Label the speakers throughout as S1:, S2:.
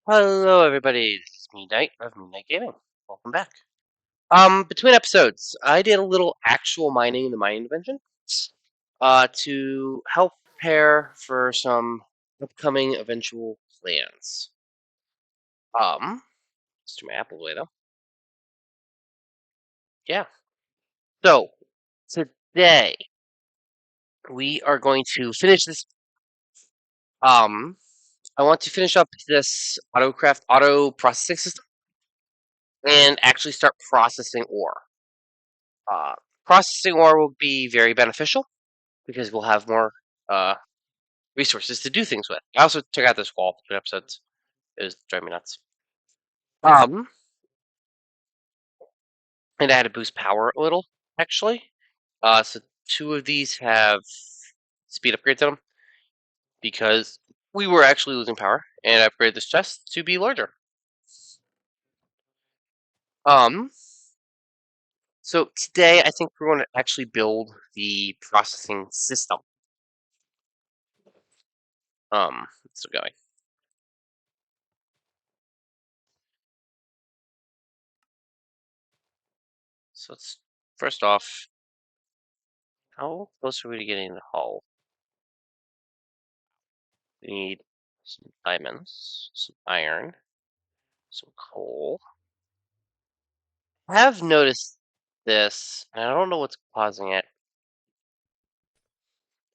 S1: Hello, everybody. This is Midnight of Midnight Gaming. Welcome back. Between episodes, I did a little actual mining in the mining dimension, to help prepare for some upcoming eventual plans. Let's do my apple away though. Yeah. So today we are going to finish this. I want to finish up this auto processing system and actually start processing ore. Uh, Processing ore will be very beneficial because we'll have more resources to do things with. I also took out this wall between episodes. It was driving me nuts. Um, and I had to boost power a little, actually. So two of these have speed upgrades on them because we were actually losing power, and I upgraded this chest to be larger. So today I think we're going to actually build the processing system. Let's get going. So let's first off, how close are we to getting the hull? We need some diamonds, some iron, some coal. I have noticed this, and I don't know what's causing it.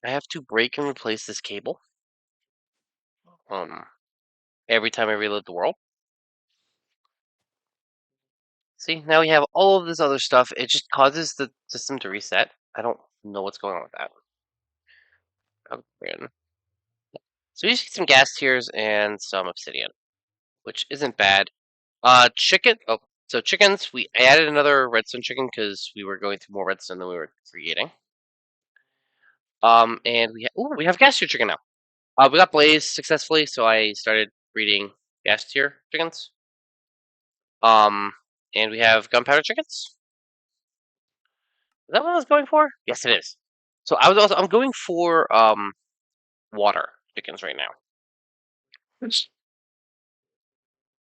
S1: I have to break and replace this cable every time I reload the world. See, now we have all of this other stuff. It just causes the system to reset. I don't know what's going on with that. Okay. So we just get some gas tiers and some obsidian, which isn't bad. Chicken. Oh, so chickens. I added another redstone chicken because we were going through more redstone than we were creating. And we have gas tier chicken now. We got Blaze successfully, so I started breeding gas tier chickens. And we have gunpowder chickens. Is that what I was going for? Yes, it is. So I'm going for water chickens right now.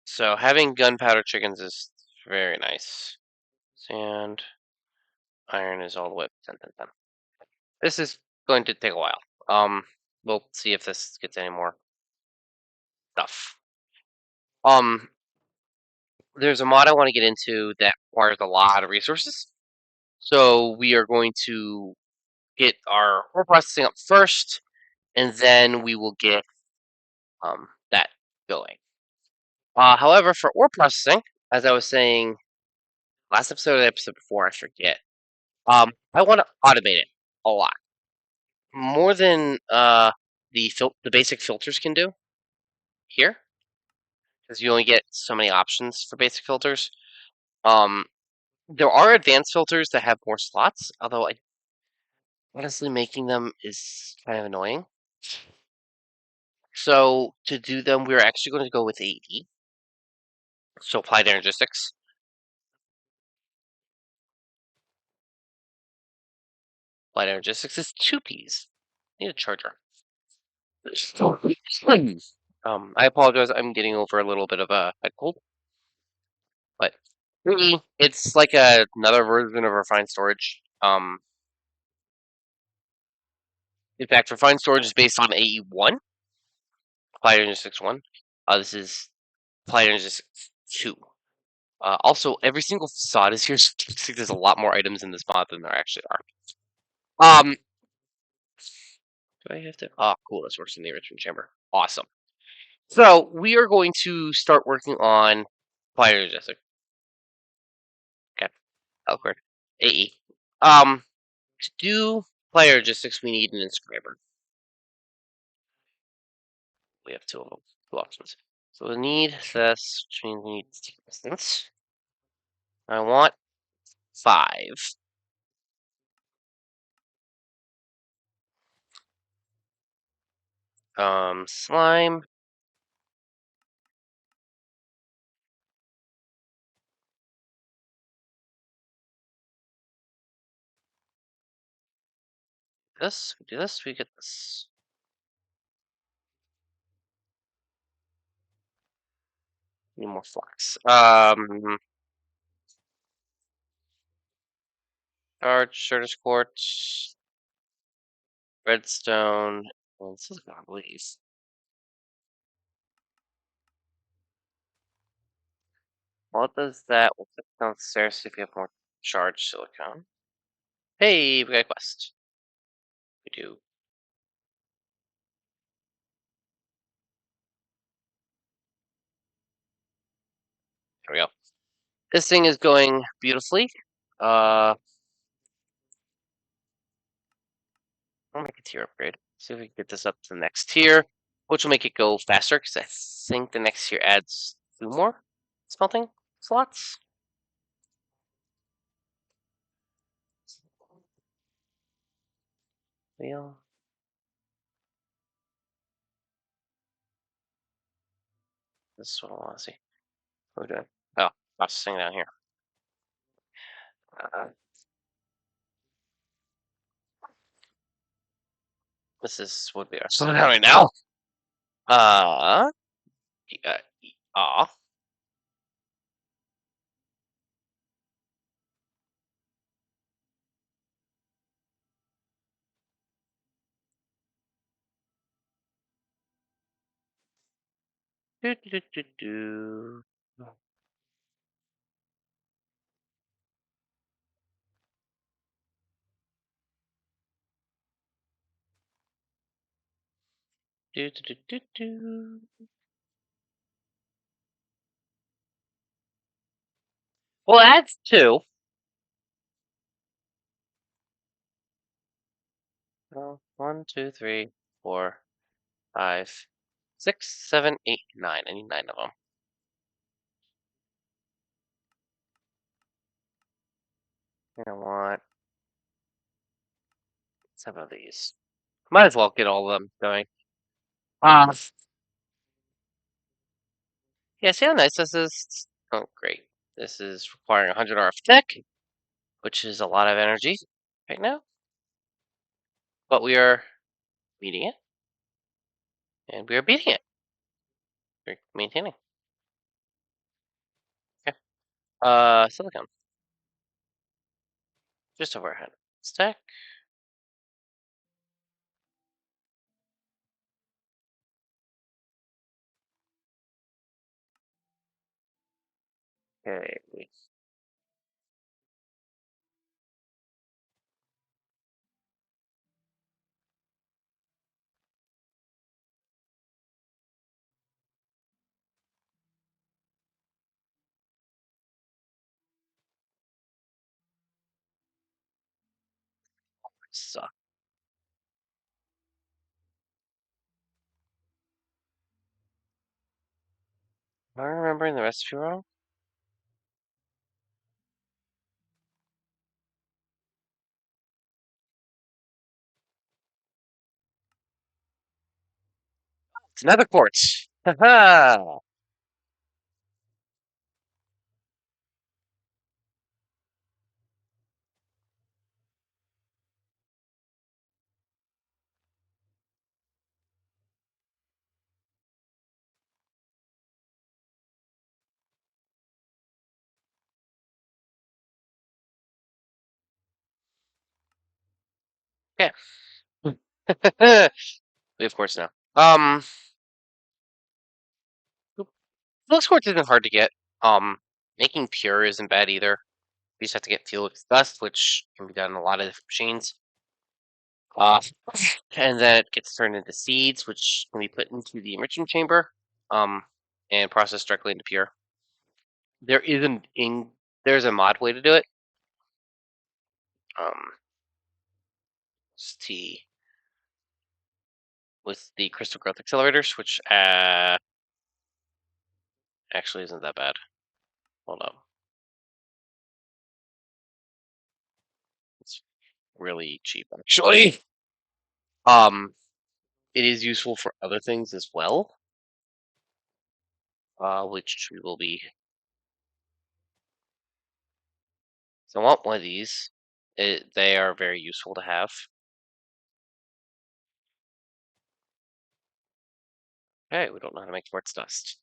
S1: So having gunpowder chickens is very nice. Sand, iron is all the way up 10, 10, 10. This is going to take a while. We'll see if this gets any more stuff. There's a mod I want to get into that requires a lot of resources. So we are going to get our ore processing up first, and then we will get that going. However, for ore processing, as I was saying last episode or the episode before, I forget. I want to automate it a lot more than the basic filters can do here, because you only get so many options for basic filters. There are advanced filters that have more slots, although honestly making them is kind of annoying. So to do them, we're actually going to go with AE. So applied energistics. Applied energistics is 2 Ps. Need a charger. I apologize. I'm getting over a little bit of a head cold, but AE, it's like another version of refined storage. In fact, refined storage is based on AE1, applied energistics 1. This is applied energistics 2. Also, every single facade is here. There's a lot more items in this mod than there actually are. Do I have to? Oh, cool. This works in the enrichment chamber. Awesome. So we are going to start working on applied logistics. Okay. Awkward. AE. To do applied logistics, we need an inscriber. We have two of them. Two options. So we need this, which means we need distance. I want 5. Slime. We do this, we get this. Need more flux. Charge, Certus quartz, redstone, and silicon, I believe. What does that? What's that downstairs if you have more charged silicon? Hey, we got a quest. We do. There we go. This thing is going beautifully. I'll make a tier upgrade. See if we can get this up to the next tier, which will make it go faster because I think the next tier adds 2 more smelting slots. Wheel. This is what I want to see. What are we doing? Oh, processing down here. This is would be our slowdown right now. Yeah, ah. Do, do, do, do. Do, do, do, do, do. Well, that's 2. Oh, 1, 2, 3, 4, 5, 6, 7, 8, 9. I need 9 of them. I want 7 of these. Might as well get all of them going. Uh, yeah, see how nice this is? Oh, great. This is requiring 100 RF tech, which is a lot of energy right now. But we are meeting it, and we are beating it. We're maintaining. Okay. Silicon. Just overhead. Stack. Okay. Suck. Am I remembering the recipe wrong? It's another quartz. Haha. Okay. We have quartz now. Flux quartz isn't hard to get. Making pure isn't bad either. We just have to get Felix dust, which can be done in a lot of different machines. Uh, and then it gets turned into seeds, which can be put into the enrichment chamber, and processed directly into pure. There isn't in there's a mod way to do it. T with the crystal growth accelerators, which actually isn't that bad. Hold up, it's really cheap actually. It is useful for other things as well, which we will be. So I want one of these. They are very useful to have. Okay, we don't know how to make quartz dust.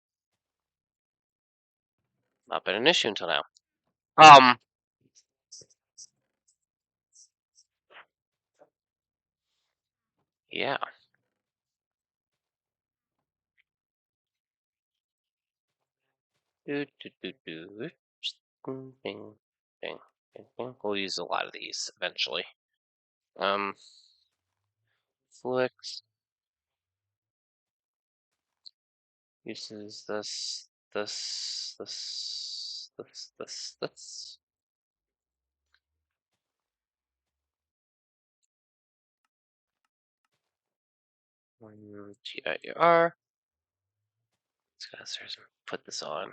S1: Not been an issue until now. Um, yeah. Do, do, do, do. Ding, ding, ding, ding. We'll use a lot of these eventually. Flicks uses this. TIR. Let's put this on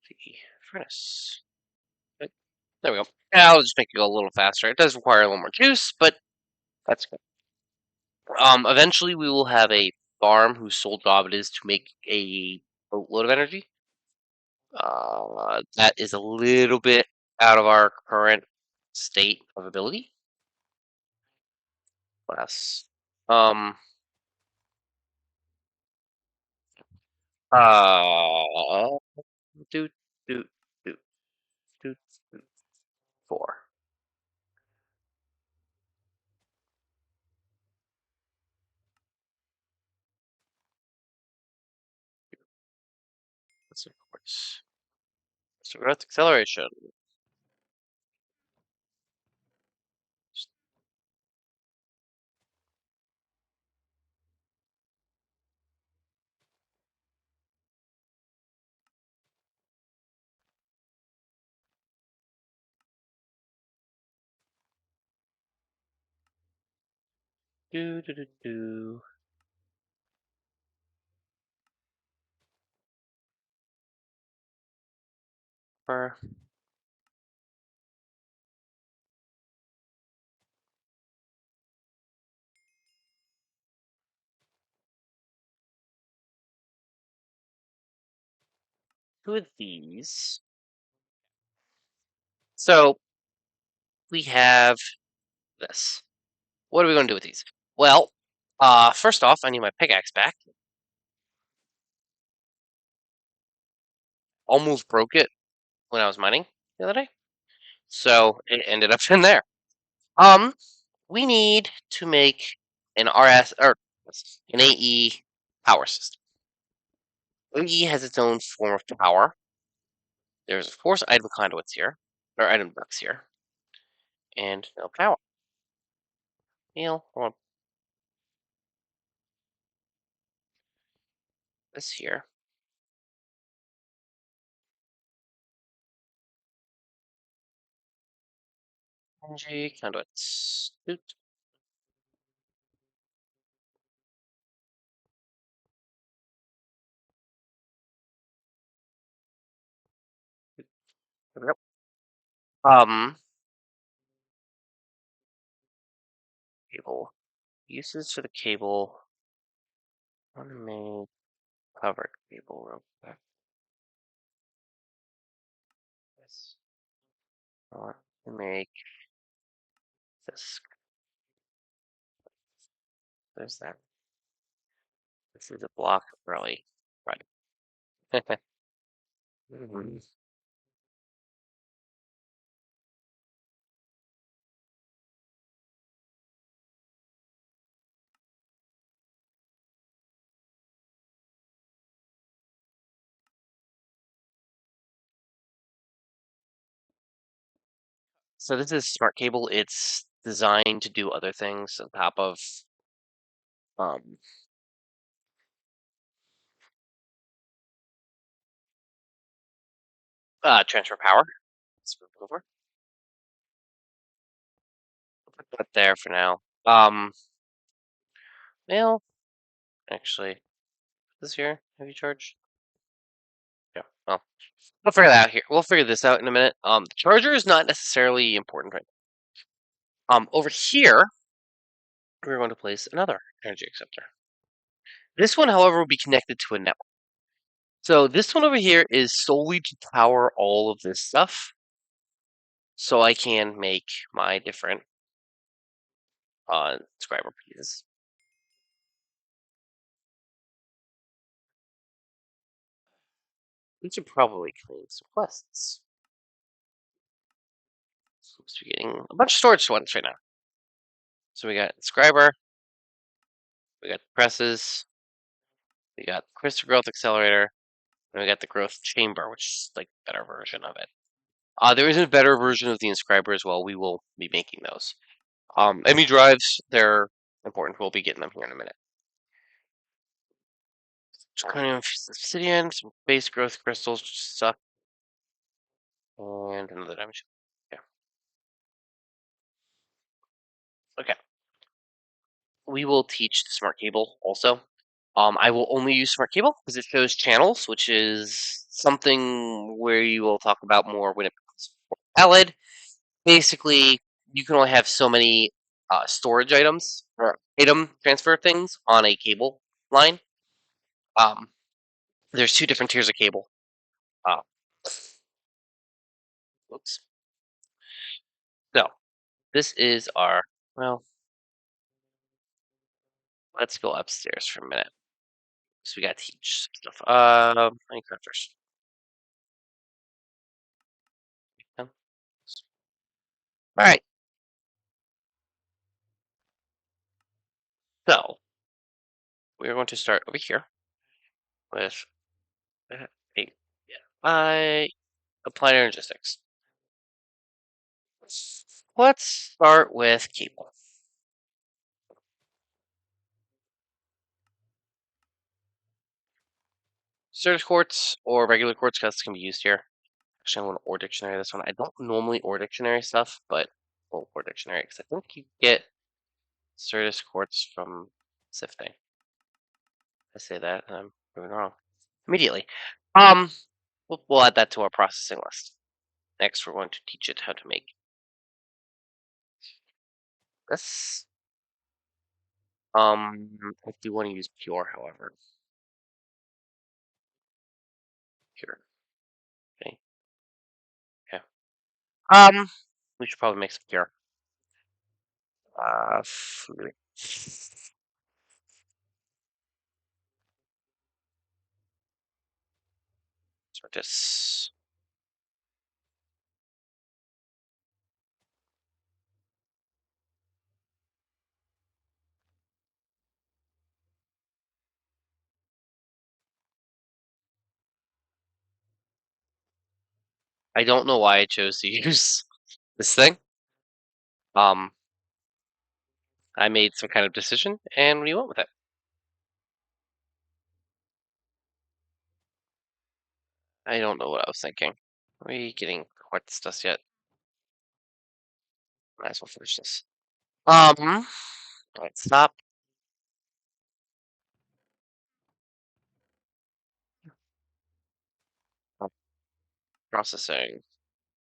S1: the furnace. There we go. I'll just make it go a little faster. It does require a little more juice, but that's good. Eventually we will have a farm whose sole job it is to make a boatload of energy. That is a little bit out of our current state of ability. Less. Um. Uh. Do do do do do. 4. That's of course. So growth acceleration. Do do do do. For two of these. So we have this. What are we going to do with these? Well, first off, I need my pickaxe back. Almost broke it when I was mining the other day, so it ended up in there. Um, we need to make an RS or an AE power system. AE has its own form of power. There's of course item conduits here, or item ducts here, and no power. Hold on. This here. Energy conduits. Doot. There we go. Cable uses for the cable. I want to make covered cable real quick. Yes. I want to make this. There's that. This is a block early. Right. Mhm. So this is smart cable. It's designed to do other things on top of um transfer power. Let's move over. Put that there for now. Well, actually, this here. Have you charged? Yeah. Well, we'll figure that out here. We'll figure this out in a minute. The charger is not necessarily important right now. Over here, we're going to place another energy acceptor. This one, however, will be connected to a network. So this one over here is solely to power all of this stuff, so I can make my different subscriber pieces. We should probably claim some quests. Supposed to be getting a bunch of storage ones right now. So we got Scriber, we got presses, we got crystal growth accelerator, and we got the growth chamber, which is like a better version of it. There is a better version of the inscriber as well. We will be making those. ME drives, they're important. We'll be getting them here in a minute. Zirconium obsidian, some base growth crystals, which suck, and another dimension. Yeah. Okay. We will teach the smart cable also. I will only use smart cable because it shows channels, which is something where you will talk about more when it comes to valid. Basically, you can only have so many storage items or item transfer things on a cable line. Um, there's two different tiers of cable. Uh, Oops. So this is our, well, let's go upstairs for a minute. So we got to teach some stuff. Minecrafters. All right. So we're going to start over here with a applied energistics. Let's start with cable. Surge quartz or regular quartz cuts can be used here. Actually, I want to ore dictionary this one. I don't normally ore dictionary stuff, but we'll ore dictionary because I think you get Certus quartz from sifting. I say that and I'm proving wrong immediately. Um, we'll add that to our processing list. Next, we're going to teach it how to make this. I do want to use pure, however. Pure. Okay. Okay. We should probably make some pure. Certus. I don't know why I chose to use this thing. I made some kind of decision, and we went with it. I don't know what I was thinking. Are we getting quartz dust yet? Might as well finish this. Alright, stop. Processing.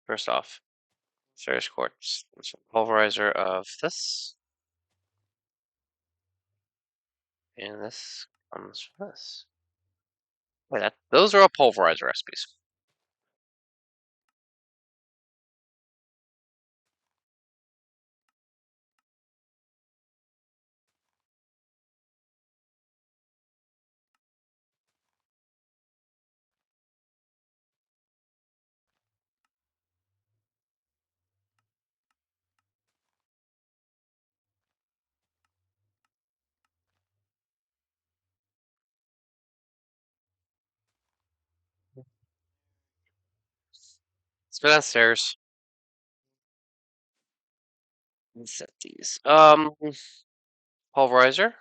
S1: First off, Ferrous quartz. There's a pulverizer of this. And this comes from this. Wait, those are all pulverizer recipes. Let's go downstairs and set these. Pulverizer.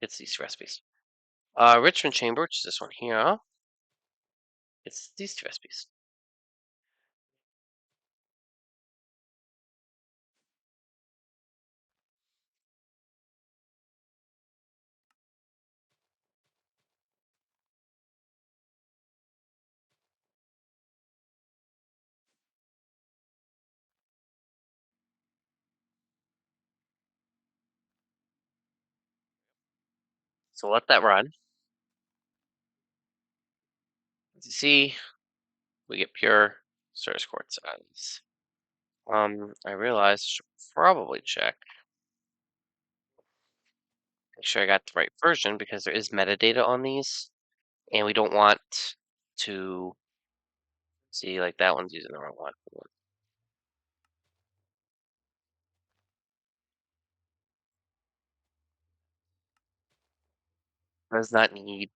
S1: It's these recipes. Richmond chamber, which is this one here. It's these two recipes. So let that run. As you see, we get pure Certus quartz out of this. I realized I should probably check. Make sure I got the right version because there is metadata on these, and we don't want to see, like that one's using the wrong one. Does not need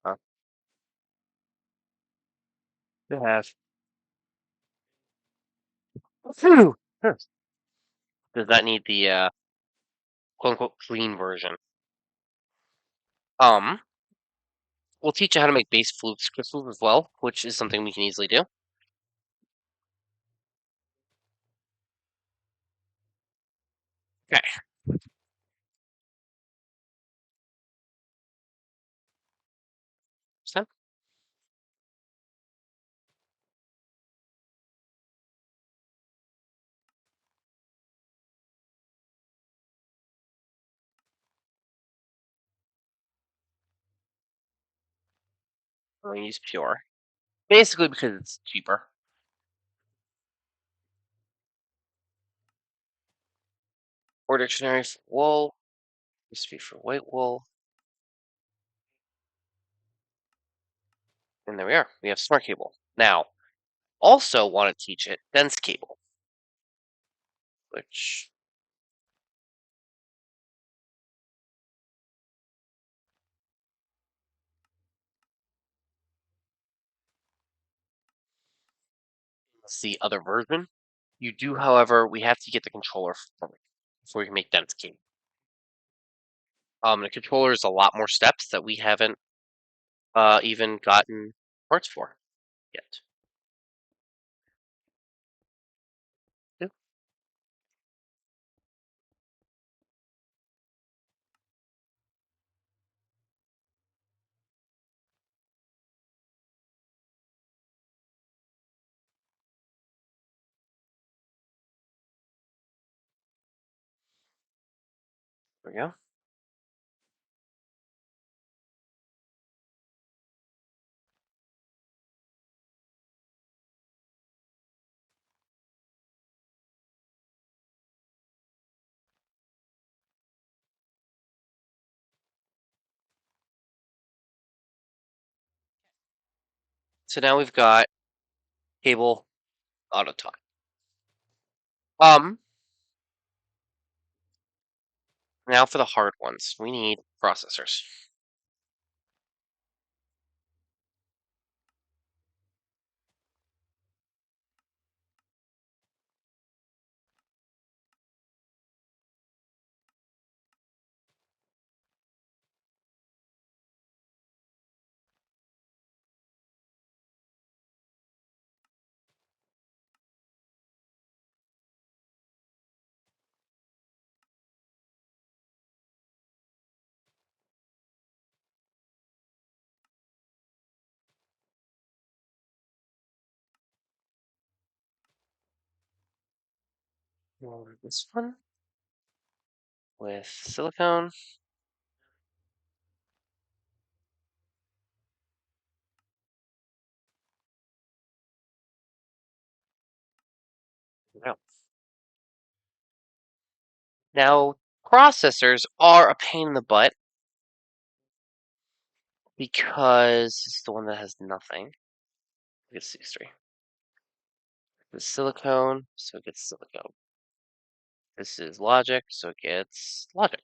S1: uh, to have. Phew! Does not need the quote unquote clean version. Um, we'll teach you how to make base flukes crystals as well, which is something we can easily do. Okay. So we'll use pure, basically because it's cheaper. Or dictionary for wool. Used to be for white wool. And there we are. We have smart cable. Now, also want to teach it dense cable, which is the other version. You do, however, we have to get the controller for it before we can make dense cable. The controller is a lot more steps that we haven't even gotten parts for yet. Yep. There we go. So now we've got cable auto talk. Now for the hard ones, we need processors. This one with silicone. No. Now, processors are a pain in the butt because it's the one that has nothing. It's these three. This is silicone, so it gets silicone. This is logic, so it gets logic.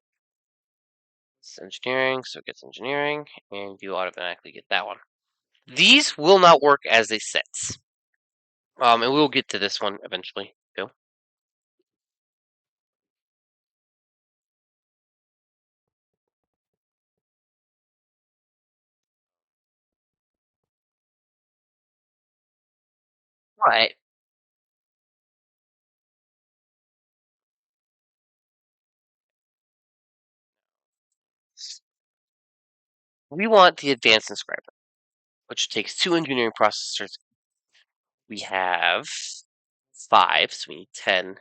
S1: It's engineering, so it gets engineering, and you automatically get that one. These will not work as they sit. And we'll get to this one eventually, too. But we want the advanced inscriber, which takes two engineering processors. We have 5, so we need 10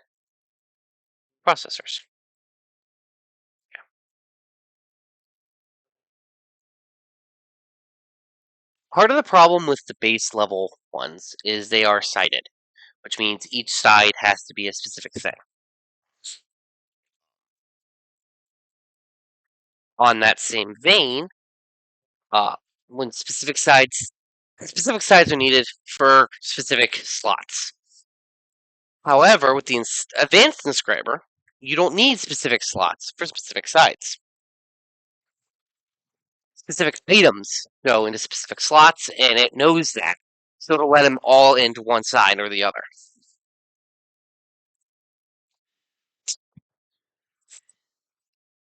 S1: processors. Part of the problem with the base level ones is they are sided, which means each side has to be a specific thing. On that same vein, uh, when specific sides Specific sides are needed for specific slots. However, with the advanced inscriber, you don't need specific slots for specific sides. Specific items go into specific slots, and it knows that. So it'll let them all into one side or the other.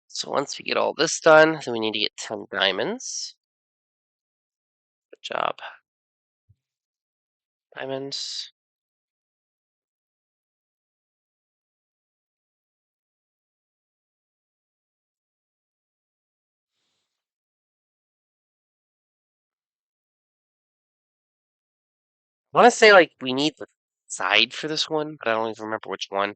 S1: So once we get all this done, then we need to get 10 diamonds. Good job. Diamonds. I want to say, like, we need the side for this one, but I don't even remember which one.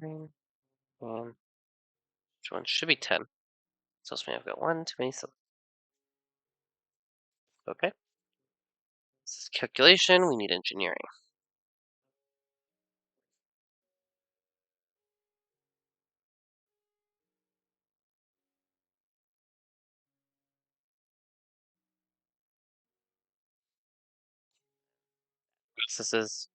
S1: Which one should be 10? So I've got 1 too many. So okay. This is calculation. We need engineering. Processes.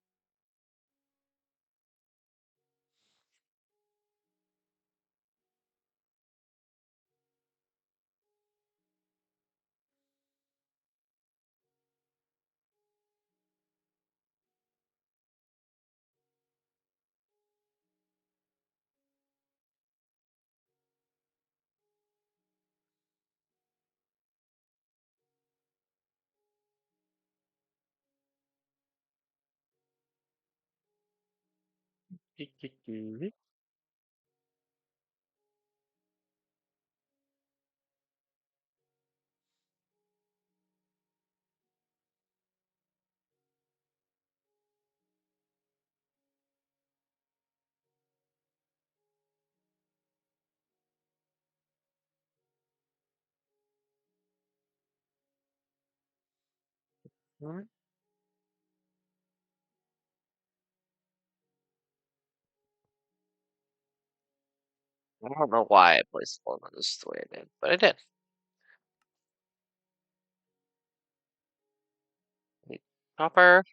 S1: I don't know why I placed one on this the way I did, but I did. Copper.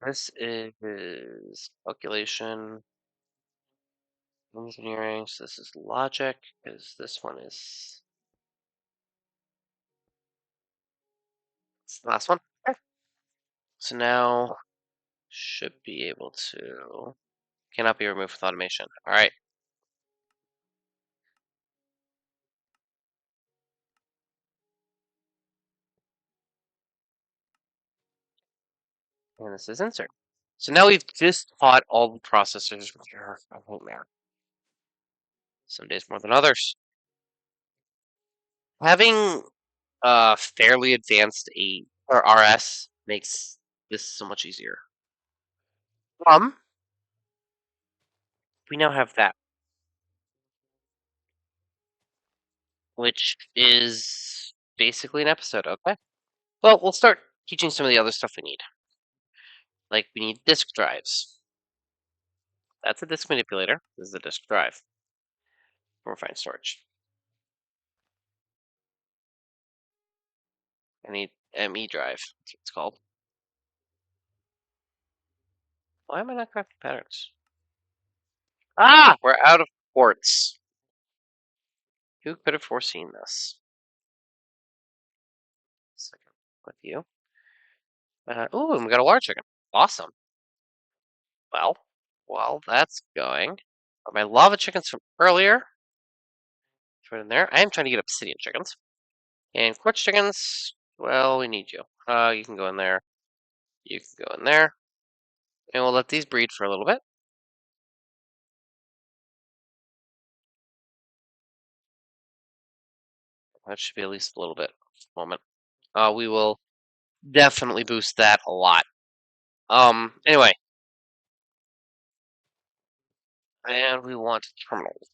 S1: This is calculation, engineering. So this is logic, because this one is it's the last one. Okay. So now should be able to cannot be removed with automation. All right. And this is insert. So now we've just taught all the processors which are a nightmare. Some days more than others. Having fairly advanced A or RS makes this so much easier. We now have that, which is basically an episode. Okay. Well, we'll start teaching some of the other stuff we need. Like we need disk drives. That's a disk manipulator. This is a disk drive for refined storage. I need ME drive. That's what it's called. Why am I not crafting patterns? Ah, we're out of quartz. Who could have foreseen this? Second with you. Oh, and we got a large chicken. Awesome. Well, while that's going, my lava chickens from earlier. Put in there. I am trying to get obsidian chickens. And quartz chickens, well, we need you. You can go in there. You can go in there. And we'll let these breed for a little bit. That should be at least a little bit. Moment. We will definitely boost that a lot. Anyway, and we want terminals.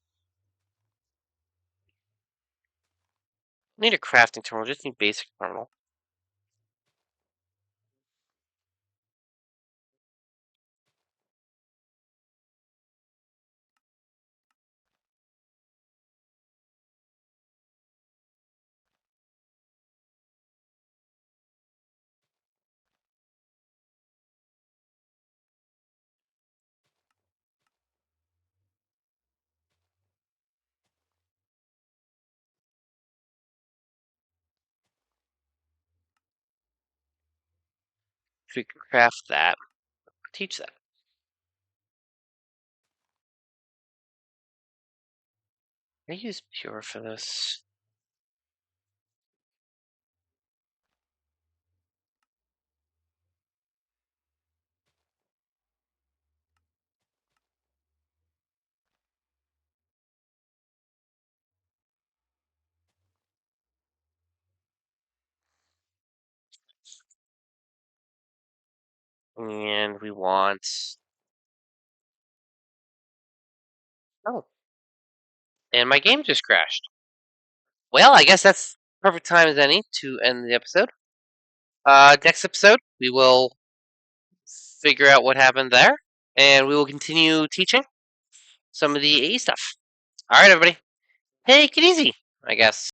S1: Need a crafting terminal. Just need basic terminal. If we can craft that, teach that. I use pure for this. And we want. Oh, and my game just crashed. Well, I guess that's perfect time as any to end the episode. Next episode, we will figure out what happened there, and we will continue teaching some of the AE stuff. All right, everybody. Take it easy, I guess.